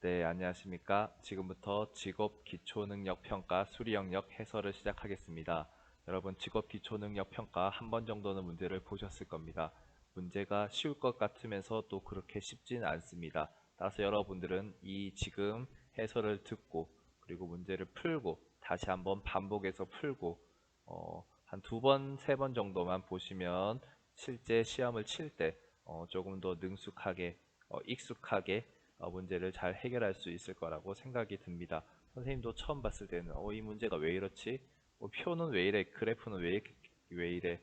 네, 안녕하십니까. 지금부터 직업 기초능력평가 수리 영역 해설을 시작하겠습니다. 여러분, 직업 기초능력평가 한 번 정도는 문제를 보셨을 겁니다. 문제가 쉬울 것 같으면서 또 그렇게 쉽지는 않습니다. 따라서 여러분들은 이 지금 해설을 듣고 그리고 문제를 풀고 다시 한번 반복해서 풀고 한 두 번, 세 번 정도만 보시면 실제 시험을 칠 때 조금 더 능숙하게, 익숙하게 문제를 잘 해결할 수 있을 거라고 생각이 듭니다. 선생님도 처음 봤을 때는 이 문제가 왜 이렇지? 표는 왜 이래? 그래프는 왜 이래?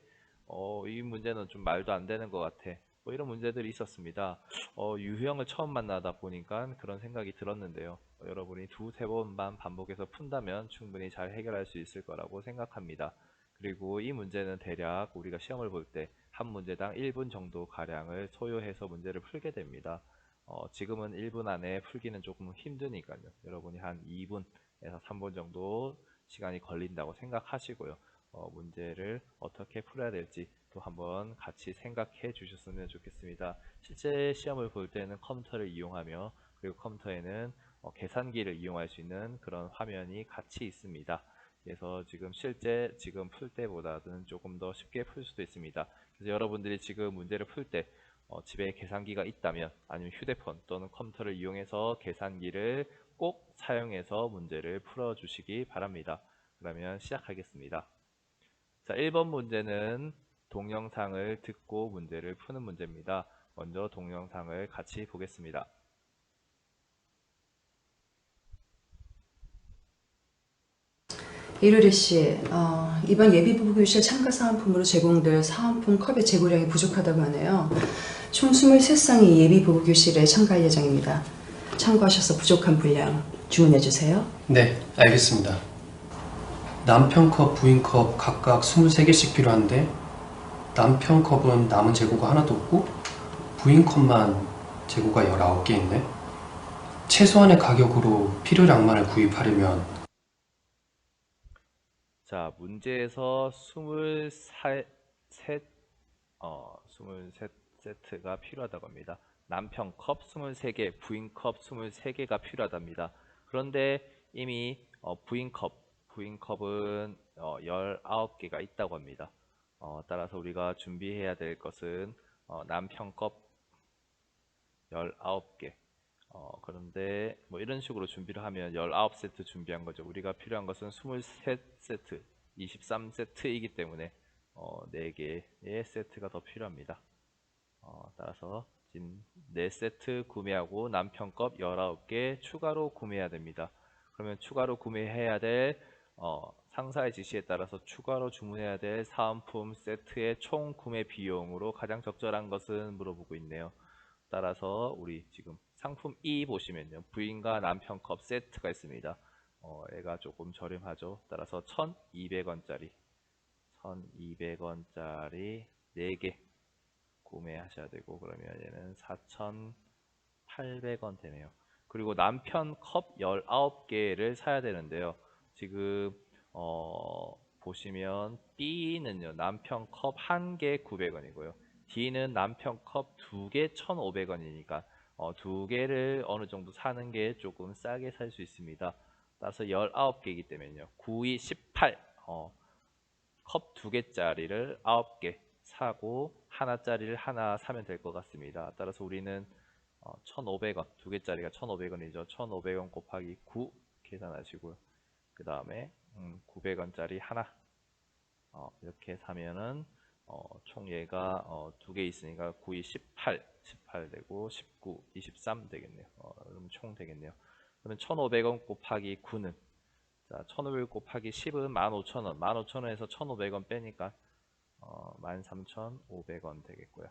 이 문제는 좀 말도 안 되는 것 같아. 이런 문제들이 있었습니다. 유형을 처음 만나다 보니까 그런 생각이 들었는데요. 여러분이 두세 번만 반복해서 푼다면 충분히 잘 해결할 수 있을 거라고 생각합니다. 그리고 이 문제는 대략 우리가 시험을 볼 때 한 문제당 1분 정도 가량을 소요해서 문제를 풀게 됩니다. 지금은 1분 안에 풀기는 조금 힘드니까요. 여러분이 한 2분에서 3분 정도 시간이 걸린다고 생각하시고요. 문제를 어떻게 풀어야 될지 또 한번 같이 생각해 주셨으면 좋겠습니다. 실제 시험을 볼 때는 컴퓨터를 이용하며 그리고 컴퓨터에는 계산기를 이용할 수 있는 그런 화면이 같이 있습니다. 그래서 지금 풀 때보다는 조금 더 쉽게 풀 수도 있습니다. 그래서 여러분들이 지금 문제를 풀 때 집에 계산기가 있다면 아니면 휴대폰 또는 컴퓨터를 이용해서 계산기를 꼭 사용해서 문제를 풀어 주시기 바랍니다. 그러면 시작하겠습니다. 자, 1번 문제는 동영상을 듣고 문제를 푸는 문제입니다. 먼저 동영상을 같이 보겠습니다. 이루리 씨, 이번 예비부부교실 참가 사은품으로 제공될 사은품 컵의 재고량이 부족하다고 하네요. 총 23쌍이 예비부부교실에 참가할 예정입니다. 참고하셔서 부족한 분량 주문해 주세요. 네, 알겠습니다. 남편 컵, 부인 컵 각각 23개씩 필요한데 남편 컵은 남은 재고가 하나도 없고 부인 컵만 재고가 19개 있네. 최소한의 가격으로 필요량만을 구입하려면 자, 문제에서 23세트가 필요하다고 합니다. 남편 컵 23개, 부인 컵 23개가 필요하답니다. 그런데 이미 부인 컵은 19개가 있다고 합니다. 따라서 우리가 준비해야 될 것은 남편 컵 19개. 그런데 뭐 이런 식으로 준비를 하면 19세트 준비한 거죠. 우리가 필요한 것은 23세트, 23세트이기 때문에 4개의 세트가 더 필요합니다. 따라서 지금 4세트 구매하고 남편 컵 19개 추가로 구매해야 됩니다. 그러면 추가로 구매해야 될 상사의 지시에 따라서 추가로 주문해야 될 사은품 세트의 총 구매 비용으로 가장 적절한 것은 물어보고 있네요. 따라서 우리 지금 상품 2 보시면요. 부인과 남편 컵 세트가 있습니다. 얘가 조금 저렴하죠. 따라서 1200원짜리 1200원짜리 4개 구매하셔야 되고 그러면 얘는 4800원 되네요. 그리고 남편 컵 19개를 사야 되는데요. 지금 보시면 B는요. 남편 컵 1개 900원이고요. D는 남편 컵 2개 1500원이니까 2개를 어느 정도 사는 게 조금 싸게 살 수 있습니다. 따라서 19개이기 때문에요. 9, 2, 18 컵 2개짜리를 9개 사고 하나짜리를 하나 사면 될 것 같습니다. 따라서 우리는 1,500원, 2개짜리가 1,500원이죠. 1,500원 곱하기 9 계산하시고요. 그 다음에 900원짜리 하나 이렇게 사면은 총 얘가 2개 있으니까 9, 2, 18 되고 19, 23 되겠네요. 그럼 총 되겠네요. 그러면 1,500원 곱하기 9는 자, 1,500 곱하기 10은 15,000원. 15,000원에서 1,500원 빼니까 13,500원 되겠고요.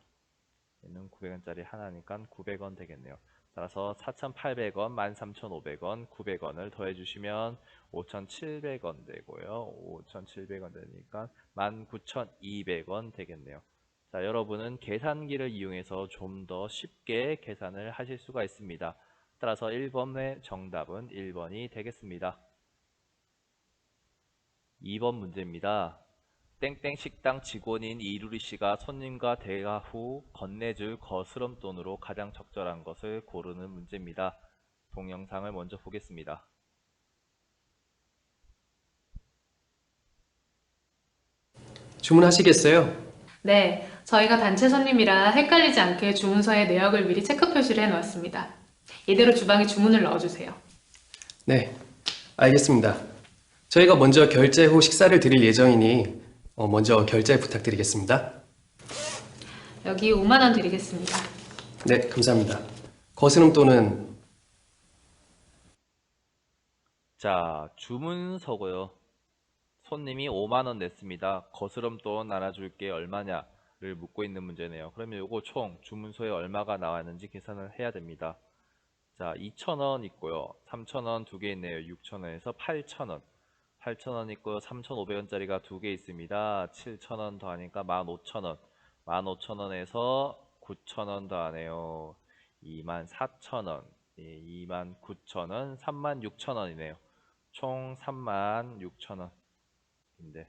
얘는 900원짜리 하나니까 900원 되겠네요. 따라서 4,800원, 13,500원, 900원을 더해주시면 5,700원 되고요. 5,700원 되니까 19,200원 되겠네요. 자, 여러분은 계산기를 이용해서 좀 더 쉽게 계산을 하실 수가 있습니다. 따라서 1번의 정답은 1번이 되겠습니다. 2번 문제입니다. 땡땡 식당 직원인 이루리 씨가 손님과 대화 후 건네줄 거스름 돈으로 가장 적절한 것을 고르는 문제입니다. 동영상을 먼저 보겠습니다. 주문하시겠어요? 네, 저희가 단체 손님이라 헷갈리지 않게 주문서에 내역을 미리 체크 표시를 해놓았습니다. 이대로 주방에 주문을 넣어주세요. 네, 알겠습니다. 저희가 먼저 결제 후 식사를 드릴 예정이니 먼저 결제 부탁드리겠습니다. 여기 5만 원 드리겠습니다. 네, 감사합니다. 거스름돈은 자, 주문서고요. 손님이 5만 원 냈습니다. 거스름돈 나눠줄게 얼마냐를 묻고 있는 문제네요. 그러면 요거 총 주문서에 얼마가 나왔는지 계산을 해야 됩니다. 자, 2,000원 있고요. 3,000원 두 개 있네요. 6,000원에서 8,000원. 8,000원 있고요. 3,500원짜리가 두 개 있습니다. 7,000원 더하니까 15,000원. 15,000원에서 9,000원 더하네요. 24,000원. 예, 29,000원. 36,000원이네요. 총 36,000원인데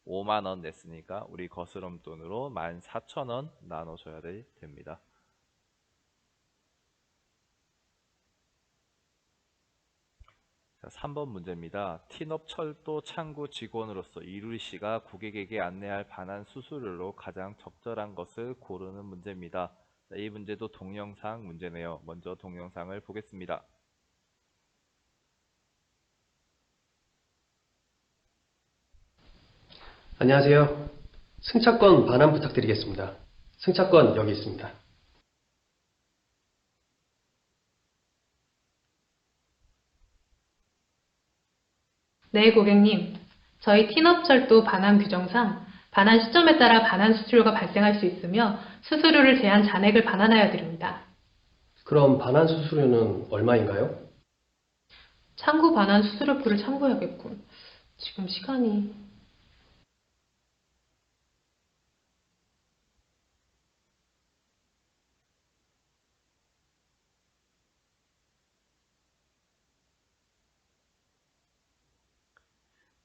5만 원 냈으니까 우리 거스름돈으로 14,000원 나눠줘야 됩니다. 자, 3번 문제입니다. 티놉철도 창구 직원으로서 이루리 씨가 고객에게 안내할 반환 수수료로 가장 적절한 것을 고르는 문제입니다. 자, 이 문제도 동영상 문제네요. 먼저 동영상을 보겠습니다. 안녕하세요. 승차권 반환 부탁드리겠습니다. 승차권 여기 있습니다. 네, 고객님. 저희 티놉철도 반환 규정상 반환 시점에 따라 반환 수수료가 발생할 수 있으며 수수료를 제한 잔액을 반환하여 드립니다. 그럼 반환 수수료는 얼마인가요? 창구 반환 수수료표를 참고해야겠군. 지금 시간이...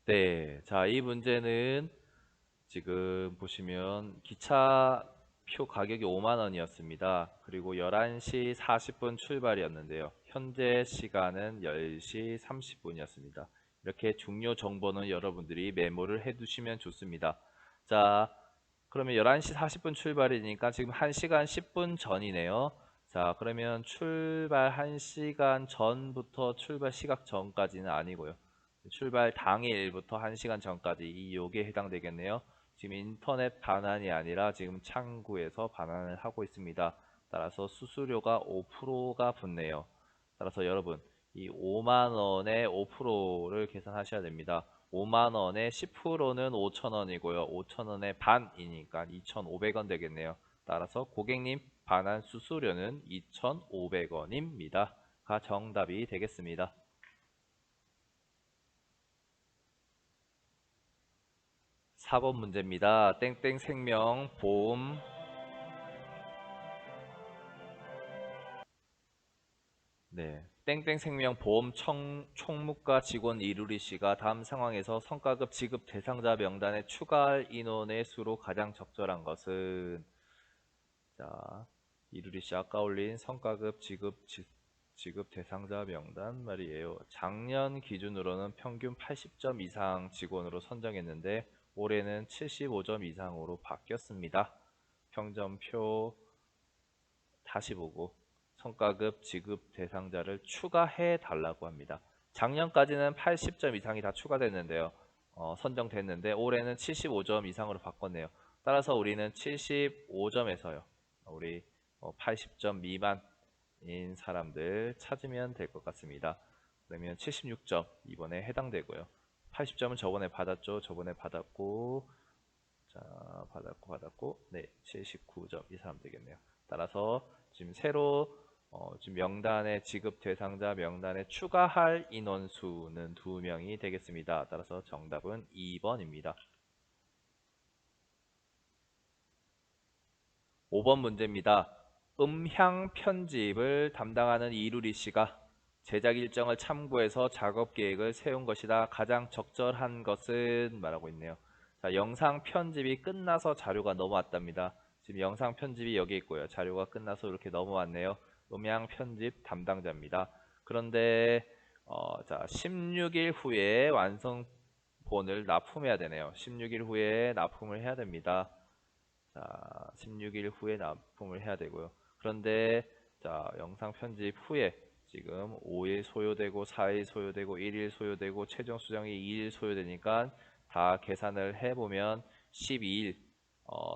네, 자, 이 문제는 지금 보시면 기차표 가격이 5만 원이었습니다. 그리고 11시 40분 출발이었는데요. 현재 시간은 10시 30분이었습니다. 이렇게 중요 정보는 여러분들이 메모를 해두시면 좋습니다. 자, 그러면 11시 40분 출발이니까 지금 1시간 10분 전이네요. 자, 그러면 출발 1시간 전부터 출발 시각 전까지는 아니고요. 출발 당일부터 1시간 전까지 이 요게 해당되겠네요. 지금 인터넷 반환이 아니라 지금 창구에서 반환을 하고 있습니다. 따라서 수수료가 5%가 붙네요. 따라서 여러분 이 5만원의 5%를 계산하셔야 됩니다. 5만원의 10%는 5,000원이고요. 5,000원의 반이니까 2,500원 되겠네요. 따라서 고객님 반환 수수료는 2,500원입니다. 가 정답이 되겠습니다. 4번 문제입니다. 땡땡생명 보험 땡땡생명 보험 총무과 직원 이루리 씨가 다음 상황에서 성과급 지급 대상자 명단에 추가할 인원의 수로 가장 적절한 것은 자, 이루리 씨 아까 올린 성과급 지급 대상자 명단 말이에요. 작년 기준으로는 평균 80점 이상 직원으로 선정했는데 올해는 75점 이상으로 바뀌었습니다. 평점표 다시 보고 성과급 지급 대상자를 추가해 달라고 합니다. 작년까지는 80점 이상이 다 추가됐는데요. 선정됐는데 올해는 75점 이상으로 바꿨네요. 따라서 우리는 75점에서요. 우리 80점 미만인 사람들 찾으면 될 것 같습니다. 그러면 76점 이번에 해당되고요. 80점은 저번에 받았죠. 저번에 받았고 자 받았고 네 79점 이 사람 되겠네요. 따라서 지금 새로 지금 명단에 지급 대상자 명단에 추가할 인원수는 2명이 되겠습니다. 따라서 정답은 2번입니다. 5번 문제입니다. 음향 편집을 담당하는 이루리 씨가 제작 일정을 참고해서 작업 계획을 세운 것이다. 가장 적절한 것은 말하고 있네요. 자, 영상 편집이 끝나서 자료가 넘어왔답니다. 지금 영상 편집이 여기 있고요. 자료가 끝나서 이렇게 넘어왔네요. 음향 편집 담당자입니다. 그런데 자, 16일 후에 완성본을 납품해야 되네요. 16일 후에 납품을 해야 됩니다. 자, 16일 후에 납품을 해야 되고요. 그런데 자, 영상 편집 후에 지금 5일 소요되고 4일 소요되고 1일 소요되고 최종 수정이 2일 소요되니까 다 계산을 해보면 12일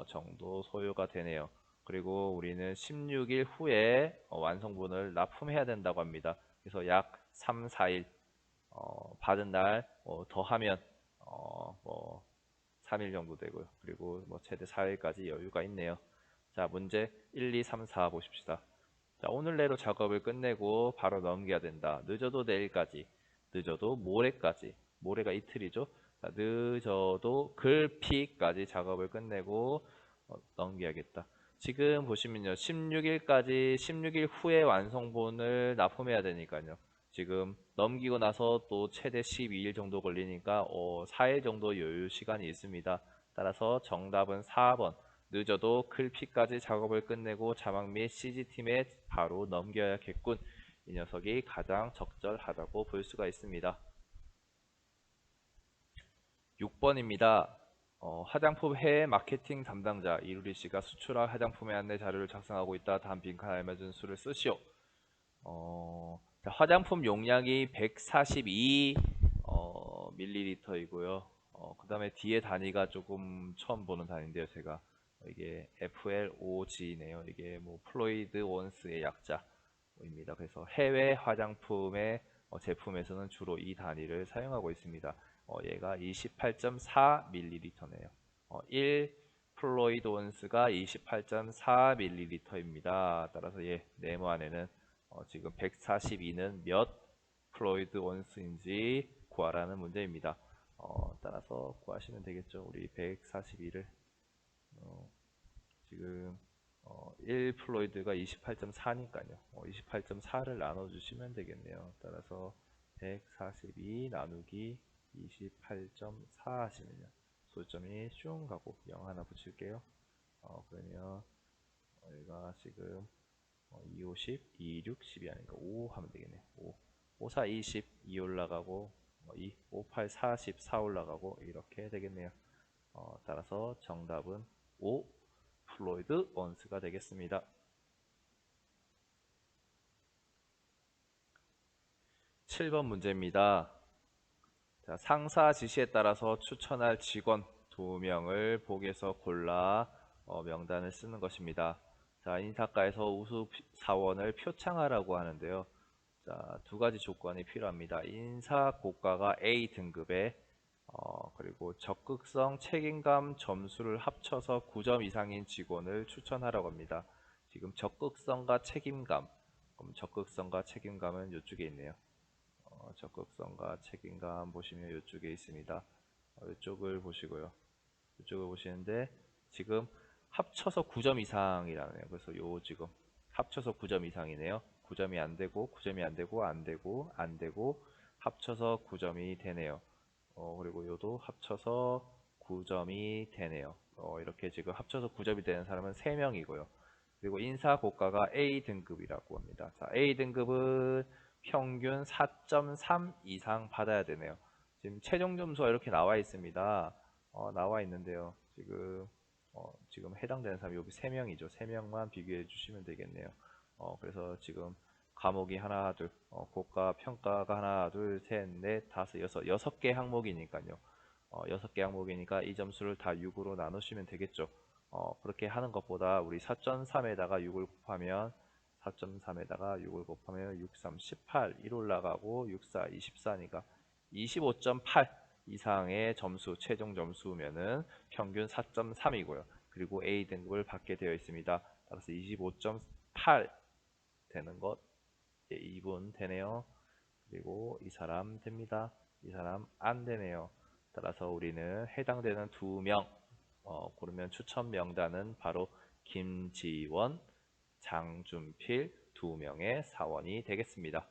정도 소요가 되네요. 그리고 우리는 16일 후에 완성본을 납품해야 된다고 합니다. 그래서 약 3, 4일 받은 날 더하면 뭐 3일 정도 되고요. 그리고 뭐 최대 4일까지 여유가 있네요. 자, 문제 1, 2, 3, 4 보십시다. 자, 오늘 내로 작업을 끝내고 바로 넘겨야 된다. 늦어도 내일까지, 늦어도 모레까지. 모레가 이틀이죠. 자, 늦어도 글피까지 작업을 끝내고 넘겨야겠다. 지금 보시면요. 16일까지, 16일 후에 완성본을 납품해야 되니까요. 지금 넘기고 나서 또 최대 12일 정도 걸리니까 4일 정도 여유 시간이 있습니다. 따라서 정답은 4번. 늦어도 글피까지 작업을 끝내고 자막 및 CG팀에 바로 넘겨야겠군. 이 녀석이 가장 적절하다고 볼 수가 있습니다. 6번입니다. 화장품 해외 마케팅 담당자 이루리 씨가 수출할 화장품의 안내 자료를 작성하고 있다. 다음 빈칸 알맞은 수를 쓰시오. 자, 화장품 용량이 142 밀리리터이고요. 그 다음에 뒤에 단위가 조금 처음 보는 단위인데요. 제가 이게 FLOG네요. 이게 뭐 플로이드 온스의 약자입니다. 그래서 해외 화장품의 제품에서는 주로 이 단위를 사용하고 있습니다. 얘가 28.4ml네요. 1 플로이드 온스가 28.4ml입니다. 따라서 얘 네모 안에는 지금 142는 몇 플로이드 온스인지 구하라는 문제입니다. 따라서 구하시면 되겠죠. 우리 142를 지금 1 플로이드가 28.4니까요. 28.4를 나눠주시면 되겠네요. 따라서 142 나누기 28.4 하시면요. 소점이 슝 가고 0 하나 붙일게요. 그러면 여기가 지금 2, 5, 10, 2, 6, 10이 아니니까 5 하면 되겠네요. 5, 5, 4, 20, 2 올라가고 2, 5, 8, 40, 4 올라가고 이렇게 되겠네요. 따라서 정답은 5 플로이드 온스가 되겠습니다. 7번 문제입니다. 자, 상사 지시에 따라서 추천할 직원 2명을 보기에서 골라 명단을 쓰는 것입니다. 자, 인사과에서 우수 사원을 표창하라고 하는데요. 자, 두 가지 조건이 필요합니다. 인사 고과가 A 등급에 그리고 적극성, 책임감 점수를 합쳐서 9점 이상인 직원을 추천하라고 합니다. 지금 적극성과 책임감, 그럼 적극성과 책임감은 이쪽에 있네요. 적극성과 책임감 보시면 이쪽에 있습니다. 이쪽을 보시고요. 이쪽을 보시는데 지금 합쳐서 9점 이상이라네요. 그래서 요 지금 합쳐서 9점 이상이네요. 9점이 안 되고 9점이 안 되고 안 되고 안 되고 합쳐서 9점이 되네요. 그리고 요도 합쳐서 9점이 되네요. 이렇게 지금 합쳐서 9점이 되는 사람은 3명이고요. 그리고 인사 고과가 A 등급이라고 합니다. 자, A 등급은 평균 4.3 이상 받아야 되네요. 지금 최종 점수가 이렇게 나와 있습니다. 나와 있는데요. 지금 해당되는 사람이 여기 3명이죠. 3명만 비교해 주시면 되겠네요. 그래서 지금 과목이 하나, 둘, 고가, 평가가 하나, 둘, 셋, 넷, 다섯, 여섯, 6개 항목이니까요. 6개 항목이니까 이 점수를 다 6으로 나누시면 되겠죠. 그렇게 하는 것보다 우리 4.3에다가 6을 곱하면 4.3에다가 6을 곱하면 6, 3, 18, 1 올라가고 6, 4, 24니까 25.8 이상의 점수, 최종 점수면은 평균 4.3이고요. 그리고 A 등급을 받게 되어 있습니다. 따라서 25.8 되는 것 2분 되네요. 그리고 이 사람 됩니다. 이 사람 안 되네요. 따라서 우리는 해당되는 2명 고르면 추천 명단은 바로 김지원, 장준필 2명의 사원이 되겠습니다.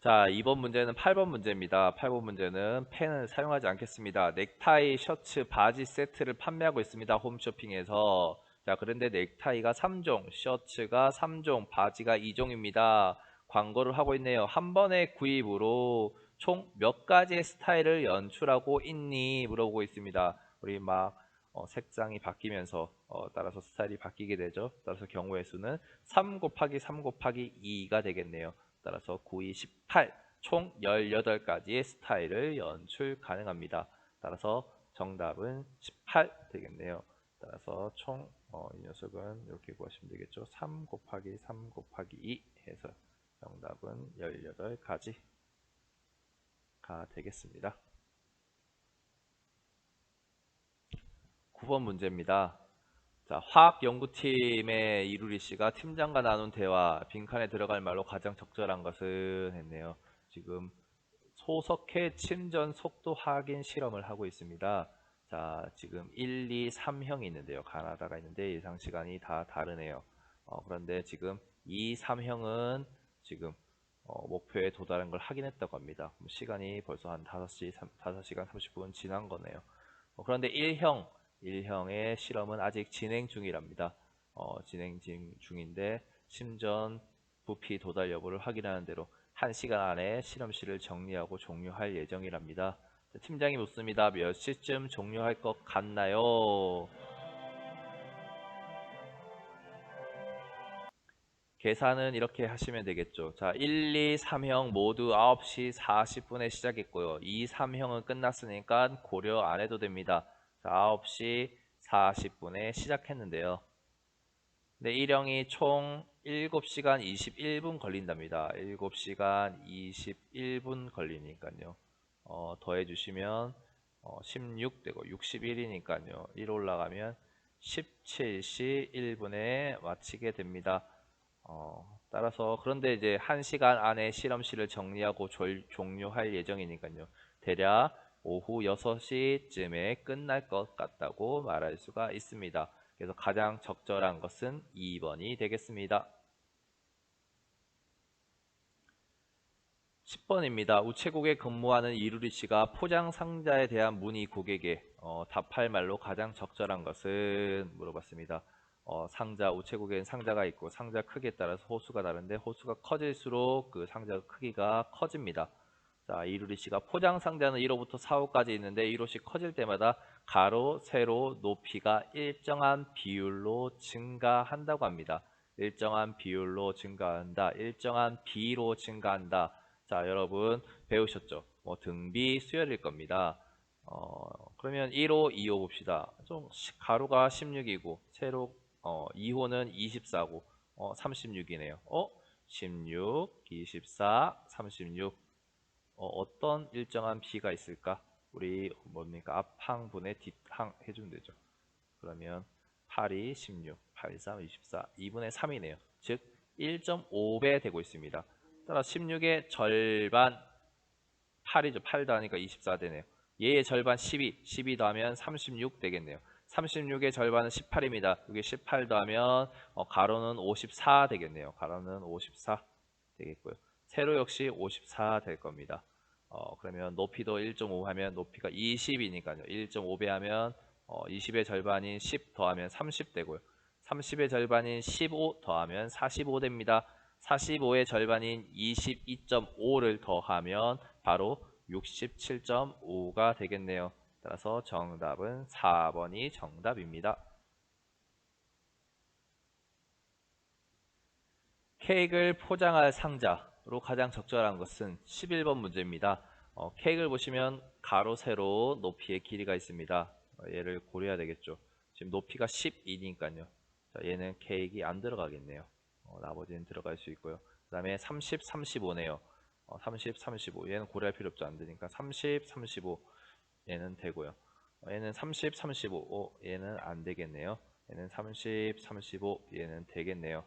자, 2번 문제는 8번 문제입니다. 8번 문제는 펜을 사용하지 않겠습니다. 넥타이, 셔츠, 바지 세트를 판매하고 있습니다. 홈쇼핑에서 자, 그런데 넥타이가 3종, 셔츠가 3종, 바지가 2종입니다. 광고를 하고 있네요. 한 번의 구입으로 총 몇 가지의 스타일을 연출하고 있니? 물어보고 있습니다. 우리 막 색상이 바뀌면서 따라서 스타일이 바뀌게 되죠. 따라서 경우의 수는 3 곱하기 3 곱하기 2가 되겠네요. 따라서 9, 2, 18, 총 18가지의 스타일을 연출 가능합니다. 따라서 정답은 18 되겠네요. 따라서 총 이 녀석은 이렇게 구하시면 되겠죠. 3 곱하기 3 곱하기 2 해서 정답은 18가지가 되겠습니다. 9번 문제입니다. 자, 화학연구팀의 이루리 씨가 팀장과 나눈 대화, 빈칸에 들어갈 말로 가장 적절한 것은 했네요. 지금 소석해 침전 속도 확인 실험을 하고 있습니다. 자, 지금 1, 2, 3형이 있는데요. 가나다가 있는데 예상 시간이 다 다르네요. 그런데 지금 2, 3형은 지금 목표에 도달한 걸 확인했다고 합니다. 그럼 시간이 벌써 한 5시간 30분 지난 거네요. 그런데 1형의 실험은 아직 진행 중이랍니다. 진행 중인데 심전 부피 도달 여부를 확인하는 대로 1시간 안에 실험실을 정리하고 종료할 예정이랍니다. 팀장이 묻습니다. 몇 시쯤 종료할 것 같나요? 계산은 이렇게 하시면 되겠죠. 자, 1, 2, 3형 모두 9시 40분에 시작했고요. 2, 3형은 끝났으니까 고려 안 해도 됩니다. 자, 9시 40분에 시작했는데요. 근데 1형이 총 7시간 21분 걸린답니다. 7시간 21분 걸리니까요. 더해주시면 16 되고 61이니까요. 1 올라가면 17시 1분에 마치게 됩니다. 따라서 그런데 이제 1시간 안에 실험실을 정리하고 종료할 예정이니까요. 대략 오후 6시쯤에 끝날 것 같다고 말할 수가 있습니다. 그래서 가장 적절한 것은 2번이 되겠습니다. 10번입니다. 우체국에 근무하는 이루리 씨가 포장 상자에 대한 문의 고객에 답할 말로 가장 적절한 것은 물어봤습니다. 우체국에는 상자가 있고 상자 크기에 따라서 호수가 다른데 호수가 커질수록 그 상자 크기가 커집니다. 자, 이루리 씨가 포장 상자는 1호부터 4호까지 있는데 1호씩 커질 때마다 가로, 세로, 높이가 일정한 비율로 증가한다고 합니다. 일정한 비율로 증가한다. 일정한 비로 증가한다. 자, 여러분 배우셨죠? 등비, 수열일 겁니다. 그러면 1호, 2호 봅시다. 좀 가로가 16이고 세로 2호는 24고 36이네요. 16, 24, 36. 어떤 일정한 비가 있을까? 우리 뭡니까? 앞항분의 뒷항 해주면 되죠. 그러면 8이 16, 8, 3, 24, 2분의 3이네요. 즉 1.5배 되고 있습니다. 따라 16의 절반 8이죠. 8 더하니까 24 되네요. 얘의 절반 12 더하면 36 되겠네요. 36의 절반은 18입니다. 여기 18 더하면 가로는 54 되겠네요. 가로는 54 되겠고요. 세로 역시 54 될 겁니다. 그러면 높이도 1.5 하면 높이가 20이니까요. 1.5배 하면 20의 절반인 10 더하면 30 되고요. 30의 절반인 15 더하면 45 됩니다. 45의 절반인 22.5를 더하면 바로 67.5가 되겠네요. 따라서 정답은 4번이 정답입니다. 케이크를 포장할 상자로 가장 적절한 것은 11번 문제입니다. 케이크를 보시면 가로, 세로 높이의 길이가 있습니다. 얘를 고려해야 되겠죠. 지금 높이가 12니까요. 얘는 케이크가 안 들어가겠네요. 나머지는 들어갈 수 있고요. 그 다음에 30, 35네요. 30, 35 얘는 고려할 필요 없죠. 안 되니까 30, 35 얘는 되고요. 얘는 30, 35 얘는 안 되겠네요. 얘는 30, 35 얘는 되겠네요.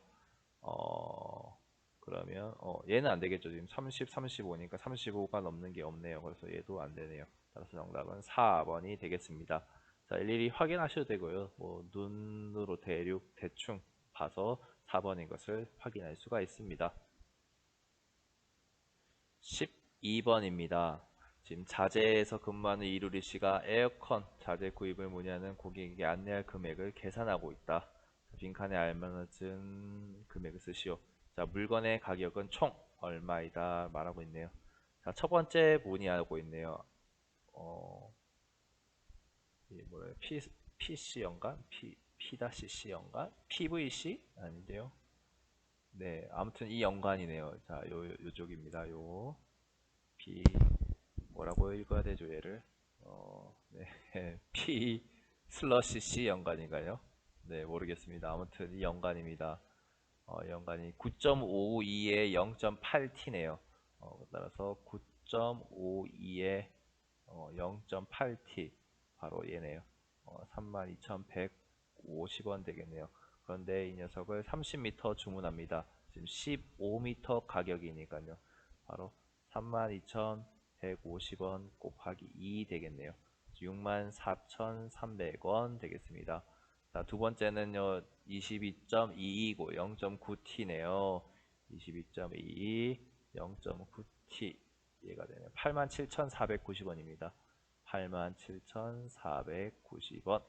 그러면 얘는 안 되겠죠. 지금 30, 35니까 35가 넘는 게 없네요. 그래서 얘도 안 되네요. 따라서 정답은 4번이 되겠습니다. 자, 일일이 확인하셔도 되고요. 눈으로 대충 봐서 4번인 것을 확인할 수가 있습니다. 12번입니다. 지금 자재에서 근무하는 이루리 씨가 에어컨 자재 구입을 문의하는 고객에게 안내할 금액을 계산하고 있다. 빈칸에 알맞은 금액을 쓰시오. 자, 물건의 가격은 총 얼마이다 말하고 있네요. 자, 첫 번째 문의하고 있네요. 이게 뭐예요? PC 연간? P-C 연간? PVC? 아닌데요. 네, 아무튼 이 연간이네요. 자, 요쪽입니다. P 뭐라고 읽어야 되죠, 얘를? 네, P 슬러시 C 연간인가요? 네, 모르겠습니다. 아무튼 이 연간입니다. 연간이 9.52에 0.8T네요. 따라서 9.52에 0.8T 바로 얘네요. 32,150원 되겠네요. 그런데 이 녀석을 30m 주문합니다. 지금 15m 가격이니까요. 바로 32,150원 곱하기 2 되겠네요. 64,300원 되겠습니다. 자, 두 번째는요. 22.2이고 0.9T네요. 22.22 0.9T 얘가 되네요. 87,490원입니다. 87,490원.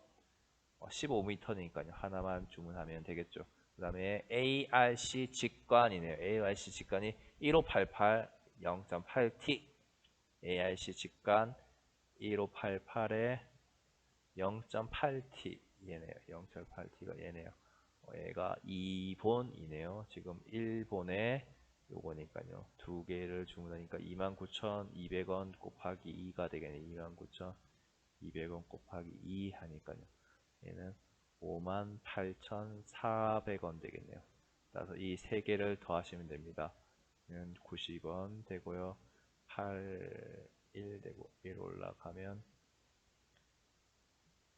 15m니까요. 하나만 주문하면 되겠죠. 그 다음에 ARC 직관이네요. ARC 직관이 1588 0.8T. ARC 직관 1588에 0.8T 얘네요. 0.8T가 얘네요. 얘가 2본이네요. 지금 1본에 요거니까요. 두 개를 주문하니까 29,200원 곱하기 2가 되겠네. 29,200원 곱하기 2 하니까요. 얘는 58,400원 되겠네요. 따라서 이 세 개를 더하시면 됩니다. 얘는 90원 되고요. 1 되고 1 올라가면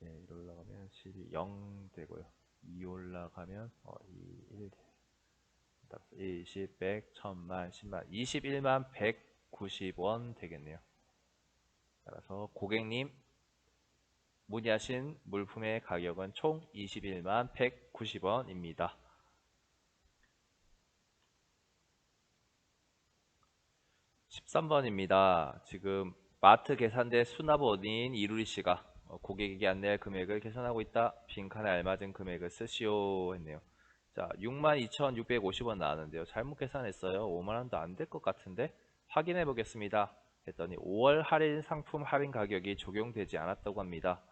1 올라가면 12 0 되고요. 2 올라가면 2 1 20, 100, 1000만, 10만, 21만 190원 되겠네요. 따라서 고객님 문의하신 물품의 가격은 총 21만 190원입니다. 13번입니다. 지금 마트 계산대 수납원인 이루리 씨가 고객에게 안내할 금액을 계산하고 있다. 빈칸에 알맞은 금액을 쓰시오 했네요. 자, 62,650원 나왔는데요. 잘못 계산했어요. 5만원도 안 될 것 같은데 확인해 보겠습니다. 했더니 5월 할인 상품 할인 가격이 적용되지 않았다고 합니다.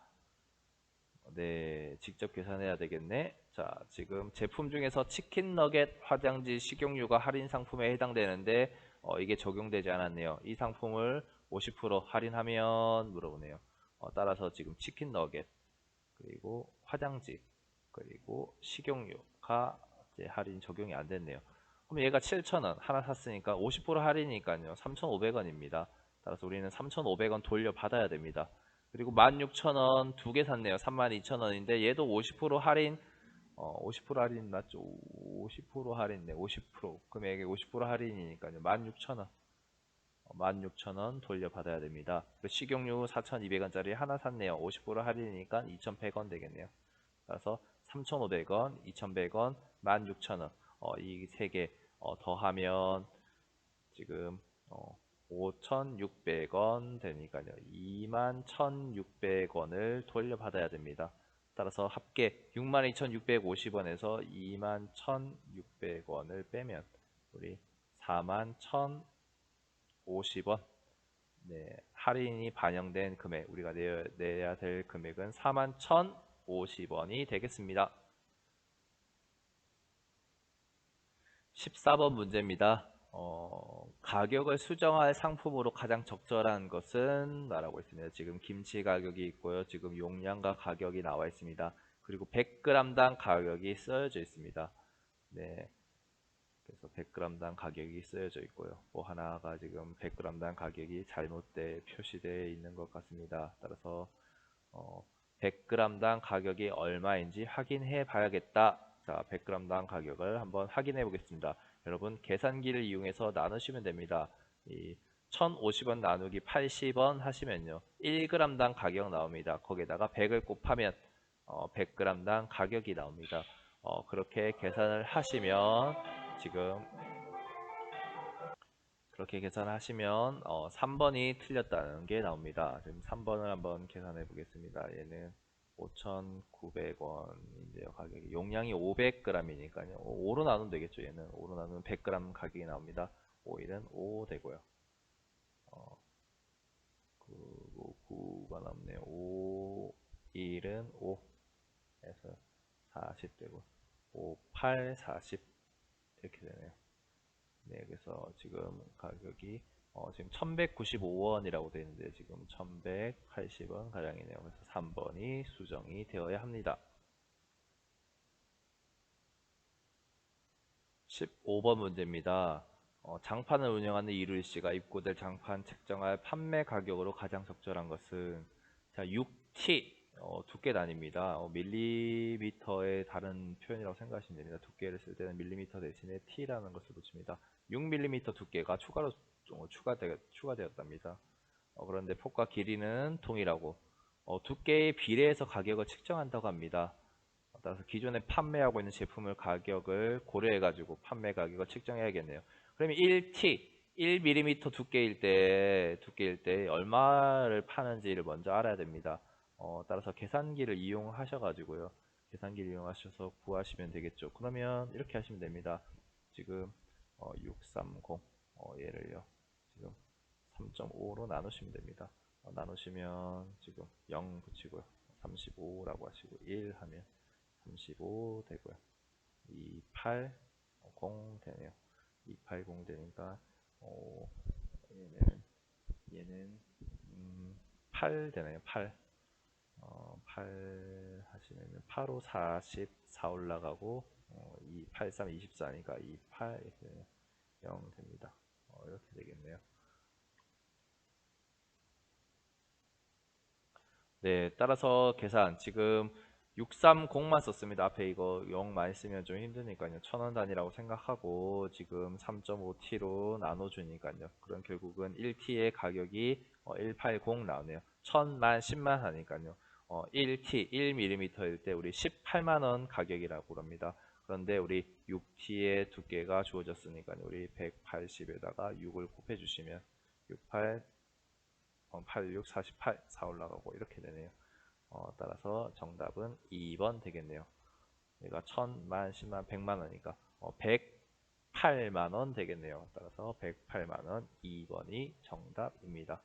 네, 직접 계산해야 되겠네. 자, 지금 제품 중에서 치킨 너겟, 화장지, 식용유가 할인 상품에 해당되는데 이게 적용되지 않았네요. 이 상품을 50% 할인하면 물어보네요. 따라서 지금 치킨 너겟, 그리고 화장지, 그리고 식용유가 이제 할인 적용이 안 됐네요. 그럼 얘가 7,000원 하나 샀으니까 50% 할인이니까요. 3,500원입니다. 따라서 우리는 3,500원 돌려받아야 됩니다. 그리고 16,000원 두 개 샀네요. 32,000원인데 얘도 50% 할인 50% 할인 맞죠? 50% 할인네. 50% 금액에 50% 할인이니까요. 16,000원 16,000원 돌려받아야 됩니다. 식용유 4,200원짜리 하나 샀네요. 50% 할인이니까 2,100원 되겠네요. 따라서 3,500원, 2,100원, 16,000원 이 세 개 더하면 지금 5,600원 되니까요. 21,600원을 돌려받아야 됩니다. 따라서 합계 62,650원에서 21,600원을 빼면 우리 41,050원. 네, 할인이 반영된 금액, 우리가 내야 될 금액은 41,050원이 되겠습니다. 14번 문제입니다. 가격을 수정할 상품으로 가장 적절한 것은 말하고 있습니다. 지금 김치 가격이 있고요. 지금 용량과 가격이 나와 있습니다. 그리고 100g당 가격이 쓰여져 있습니다. 네, 그래서 100g당 가격이 쓰여져 있고요. 뭐 하나가 지금 100g당 가격이 잘못되어 표시되어 있는 것 같습니다. 따라서 100g당 가격이 얼마인지 확인해 봐야겠다. 자, 100g당 가격을 한번 확인해 보겠습니다. 여러분 계산기를 이용해서 나누시면 됩니다. 이 1050원 나누기 80원 하시면요 1g당 가격 나옵니다. 거기에다가 100을 곱하면 100g당 가격이 나옵니다. 그렇게 계산을 하시면 지금 그렇게 계산하시면 3번이 틀렸다는 게 나옵니다. 지금 3번을 한번 계산해 보겠습니다. 얘는 5,900원인데요. 가격이 용량이 500g이니까요. 5로 나누면 되겠죠. 얘는 5로 나누면 100g 가격이 나옵니다. 5일은 5 되고요. 그리고 9가 남네요. 5일은 5 해서 40 되고 5, 8, 40 이렇게 되네요. 네, 그래서 지금 가격이 지금 1195원이라고 되어 있는데 지금 1180원 가량이네요. 그래서 3번이 수정이 되어야 합니다. 15번 문제입니다. 장판을 운영하는 이루일씨가 입고될 장판 책정할 판매 가격으로 가장 적절한 것은 자 6T 두께 단위입니다. 밀리미터의 다른 표현이라고 생각하시면 됩니다. 두께를 쓸 때는 밀리미터 대신에 T라는 것을 붙입니다. 6mm 두께가 추가로 추가되었답니다. 그런데 폭과 길이는 동일하고 두께의 비례해서 가격을 측정한다고 합니다. 따라서 기존에 판매하고 있는 제품을 가격을 고려해 가지고 판매 가격을 측정해야겠네요. 그러면 1T 1mm 두께일 때 얼마를 파는지를 먼저 알아야 됩니다. 따라서 계산기를 이용하셔 가지고요. 계산기를 이용하셔서 구하시면 되겠죠. 그러면 이렇게 하시면 됩니다. 지금 630 얘를요. 지금 3.5로 나누시면 됩니다. 나누시면 지금 0 붙이고요. 35라고 하시고 1 하면 35 되고요. 280 되네요. 280 되니까 얘는 8 되네요. 8 8 하시면 8호 44 올라가고 2, 83, 24니까 28 0 됩니다. 이렇게 되겠네요. 네, 따라서 계산 지금 630만 썼습니다. 앞에 이거 0 많이 쓰면 좀 힘드니까요. 1000원 단위라고 생각하고 지금 3.5T로 나눠주니까요. 그럼 결국은 1T의 가격이 180 나오네요. 1000만 10만 하니까요. 1T 1mm일 때 우리 18만원 가격이라고 합니다. 그런데 우리 6T의 두께가 주어졌으니까요. 우리 180에다가 6을 곱해주시면 68 86, 48, 4 올라가고 이렇게 되네요. 따라서 정답은 2번 되겠네요. 얘가 1000만, 10만, 100만원이니까 108만원 되겠네요. 따라서 108만원 2번이 정답입니다.